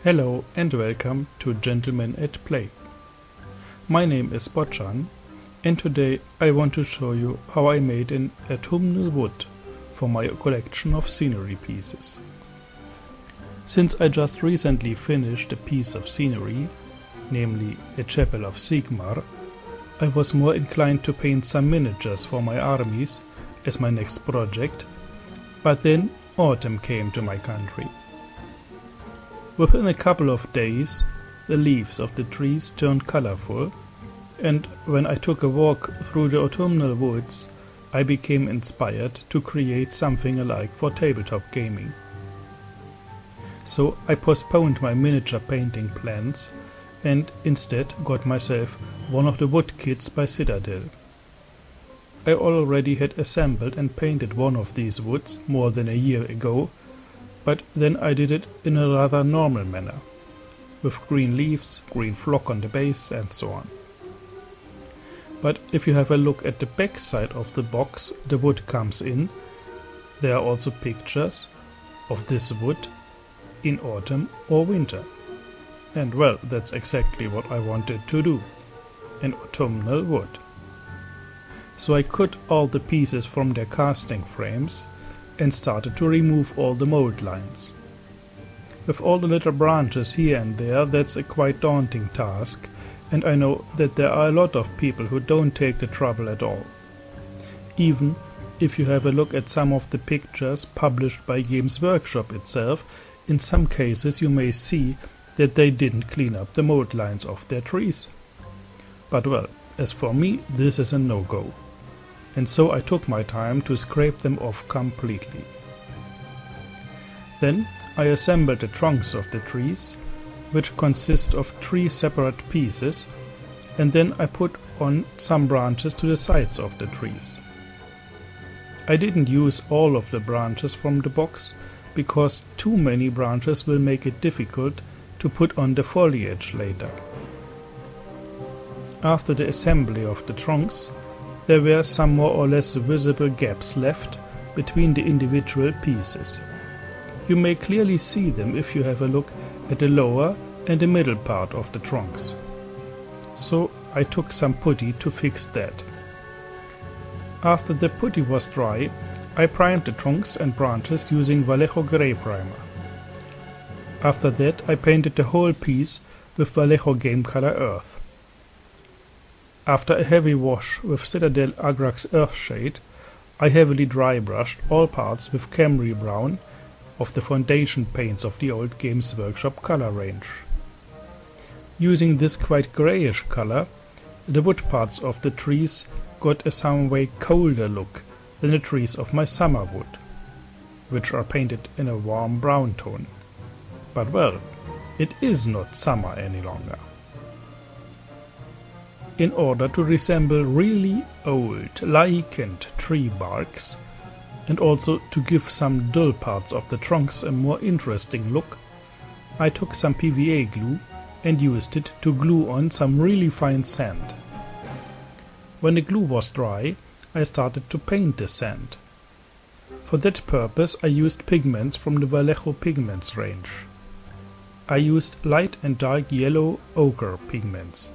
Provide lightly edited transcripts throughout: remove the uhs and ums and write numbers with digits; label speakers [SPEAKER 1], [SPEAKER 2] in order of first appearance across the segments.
[SPEAKER 1] Hello and welcome to Gentlemen at Play. My name is Bochan, and today I want to show you how I made an autumnal wood for my collection of scenery pieces. Since I just recently finished a piece of scenery, namely a chapel of Sigmar, I was more inclined to paint some miniatures for my armies as my next project, but then autumn came to my country. Within a couple of days, the leaves of the trees turned colorful, and when I took a walk through the autumnal woods, I became inspired to create something alike for tabletop gaming. So I postponed my miniature painting plans and instead got myself one of the wood kits by Citadel. I already had assembled and painted one of these woods more than a year ago, but then I did it in a rather normal manner, with green leaves, green flock on the base and so on. But if you have a look at the back side of the box the wood comes in, there are also pictures of this wood in autumn or winter. And well, that's exactly what I wanted to do, an autumnal wood. So I cut all the pieces from their casting frames and started to remove all the mold lines. With all the little branches here and there, that's a quite daunting task, and I know that there are a lot of people who don't take the trouble at all. Even if you have a look at some of the pictures published by Games Workshop itself, in some cases you may see that they didn't clean up the mold lines of their trees. But well, as for me, this is a no-go. And so I took my time to scrape them off completely. Then I assembled the trunks of the trees, which consist of 3 separate pieces, and then I put on some branches to the sides of the trees. I didn't use all of the branches from the box, because too many branches will make it difficult to put on the foliage later. After the assembly of the trunks, there were some more or less visible gaps left between the individual pieces. You may clearly see them if you have a look at the lower and the middle part of the trunks. So I took some putty to fix that. After the putty was dry, I primed the trunks and branches using Vallejo Grey Primer. After that I painted the whole piece with Vallejo Game Color Earth. After a heavy wash with Citadel Agrax Earthshade, I heavily dry brushed all parts with Camry Brown of the foundation paints of the old Games Workshop color range. Using this quite greyish color, the wood parts of the trees got a some way colder look than the trees of my summer wood, which are painted in a warm brown tone. But well, it is not summer any longer. In order to resemble really old, lichened tree barks, and also to give some dull parts of the trunks a more interesting look, I took some PVA glue and used it to glue on some really fine sand. When the glue was dry, I started to paint the sand. For that purpose I used pigments from the Vallejo Pigments range. I used light and dark yellow ochre pigments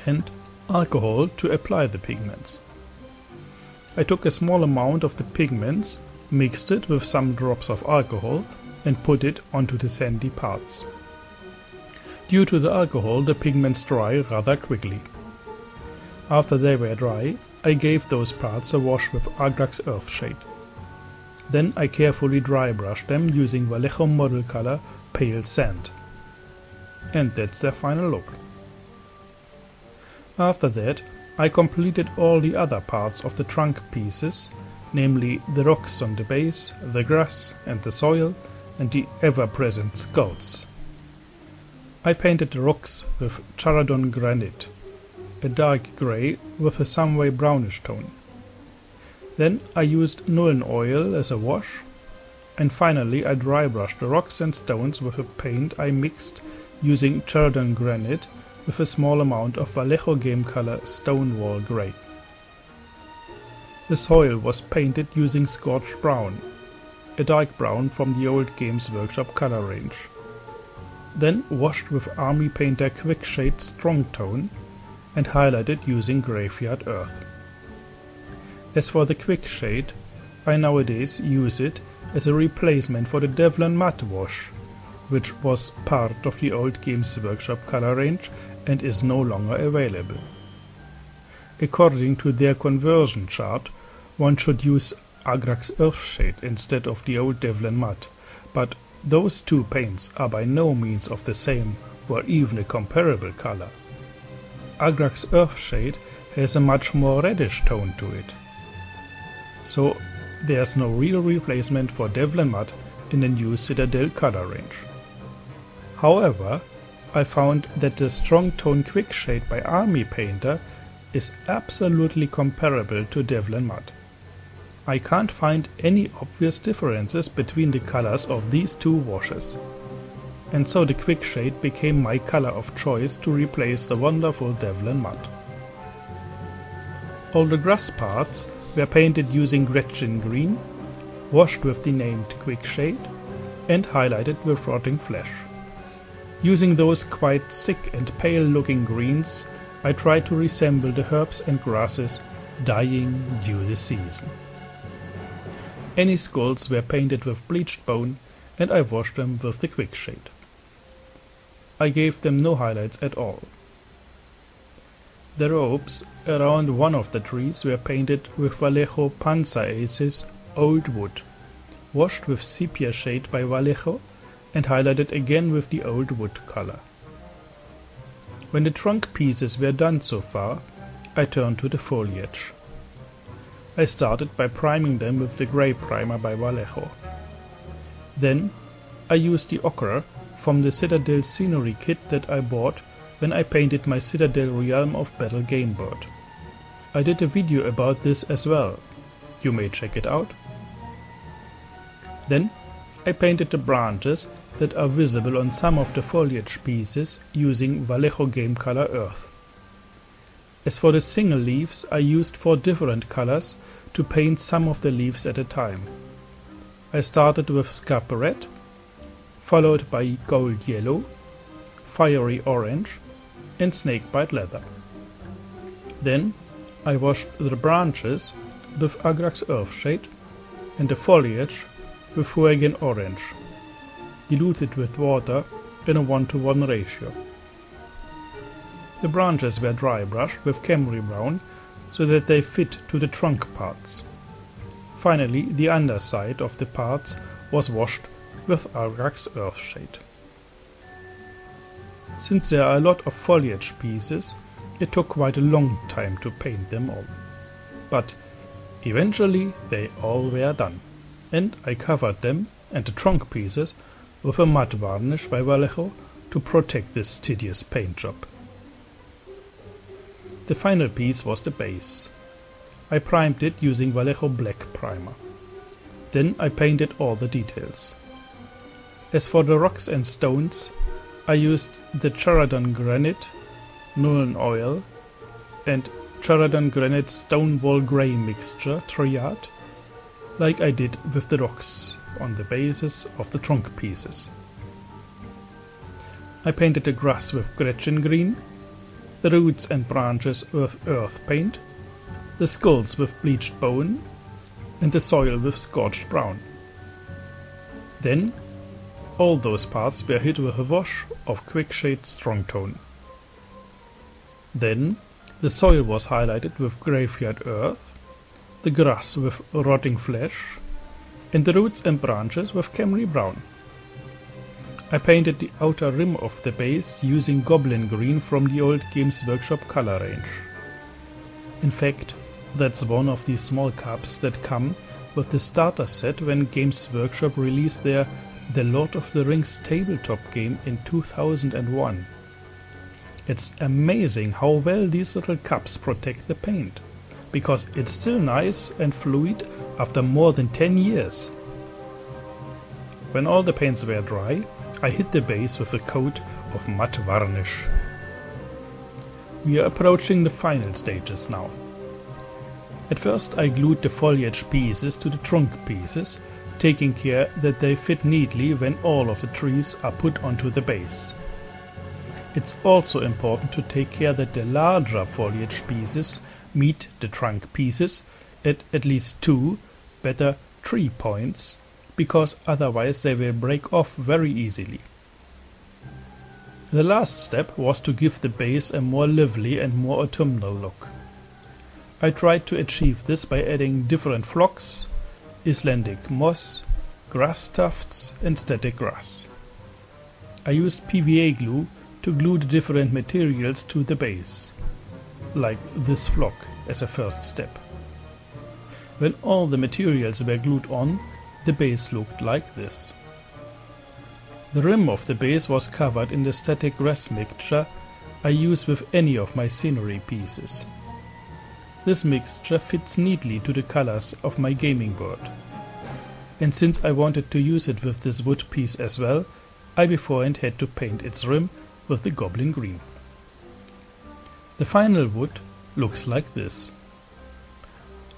[SPEAKER 1] and alcohol to apply the pigments. I took a small amount of the pigments, mixed it with some drops of alcohol and put it onto the sandy parts. Due to the alcohol, the pigments dry rather quickly. After they were dry, I gave those parts a wash with Agrax Earthshade. Then I carefully dry brushed them using Vallejo Model Color Pale Sand. And that's their final look. After that, I completed all the other parts of the trunk pieces, namely the rocks on the base, the grass and the soil, and the ever-present skulls. I painted the rocks with Charadon granite, a dark grey with a some way brownish tone. Then I used Nuln oil as a wash, and finally I dry brushed the rocks and stones with a paint I mixed using Charadon granite with a small amount of Vallejo Game Color Stonewall Grey. The soil was painted using Scorched Brown, a dark brown from the old Games Workshop color range. then washed with Army Painter Quickshade Strong Tone and highlighted using Graveyard Earth. As for the Quickshade, I nowadays use it as a replacement for the Devlan Matte wash, which was part of the old Games Workshop color range and is no longer available. According to their conversion chart, one should use Agrax Earthshade instead of the old Devlan Matte, but those two paints are by no means of the same or even a comparable color. Agrax Earthshade has a much more reddish tone to it. So there's no real replacement for Devlan Matte in the new Citadel color range. However, I found that the Strong Tone Quickshade by Army Painter is absolutely comparable to Devlan Matte. I can't find any obvious differences between the colors of these two washes, and so the Quickshade became my color of choice to replace the wonderful Devlan Matte. All the grass parts were painted using Gretchen Green, washed with the named Quickshade, and highlighted with Rotting Flesh. Using those quite sick and pale looking greens, I tried to resemble the herbs and grasses dying due the season. Any skulls were painted with bleached bone, and I washed them with the Quickshade. I gave them no highlights at all. The ropes around one of the trees were painted with Vallejo Panzer Aces Old Wood, washed with Sepia Shade by Vallejo and highlighted again with the Old Wood color. When the trunk pieces were done so far, I turned to the foliage. I started by priming them with the Grey Primer by Vallejo. Then I used the ochre from the Citadel scenery kit that I bought when I painted my Citadel Realm of Battle game board. I did a video about this as well. You may check it out. Then I painted the branches that are visible on some of the foliage pieces using Vallejo Game Color Earth. As for the single leaves, I used 4 different colors to paint some of the leaves at a time. I started with Scab Red, followed by Gold Yellow, Fiery Orange and Snakebite Leather. Then I washed the branches with Agrax Earthshade and the foliage with Fuegian Orange, diluted with water in a 1:1 ratio. The branches were dry brushed with Camry Brown so that they fit to the trunk parts. Finally, the underside of the parts was washed with Agrax Earthshade. Since there are a lot of foliage pieces, it took quite a long time to paint them all. But eventually they all were done, and I covered them and the trunk pieces with a matte varnish by Vallejo to protect this tedious paint job. The final piece was the base. I primed it using Vallejo Black Primer. Then I painted all the details. As for the rocks and stones, I used the Charadon Granite, Nuln Oil and Charadon Granite Stonewall Grey mixture triad, like I did with the rocks on the bases of the trunk pieces. I painted the grass with Gretchen Green, the roots and branches with earth paint, the skulls with bleached bone, and the soil with scorched brown. Then all those parts were hit with a wash of Quickshade Strong Tone. Then the soil was highlighted with Graveyard Earth, the grass with Rotting Flesh, and the roots and branches with Camry Brown. I painted the outer rim of the base using Goblin Green from the old Games Workshop color range. In fact, that's one of these small cups that come with the starter set when Games Workshop released their The Lord of the Rings tabletop game in 2001. It's amazing how well these little cups protect the paint, because it's still nice and fluid after more than 10 years. When all the paints were dry, I hit the base with a coat of matte varnish. We are approaching the final stages now. At first I glued the foliage pieces to the trunk pieces taking care that they fit neatly when all of the trees are put onto the base. It's also important to take care that the larger foliage pieces meet the trunk pieces at least 2, better 3 points, because otherwise they will break off very easily. The last step was to give the base a more lively and more autumnal look. I tried to achieve this by adding different phlox, Icelandic moss, grass tufts and static grass. I used PVA glue to glue the different materials to the base, like this phlox as a first step. When all the materials were glued on, the base looked like this. The rim of the base was covered in the static grass mixture I use with any of my scenery pieces. This mixture fits neatly to the colors of my gaming board. And since I wanted to use it with this wood piece as well, I beforehand had to paint its rim with the goblin green. The final wood looks like this.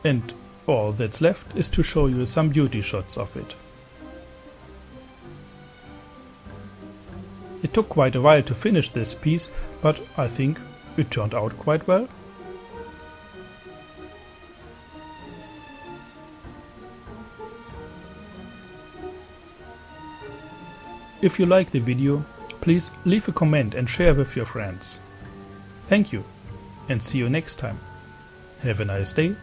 [SPEAKER 1] And all that's left is to show you some beauty shots of it. It took quite a while to finish this piece, but I think it turned out quite well. If you like the video, please leave a comment and share with your friends. Thank you, and see you next time. Have a nice day.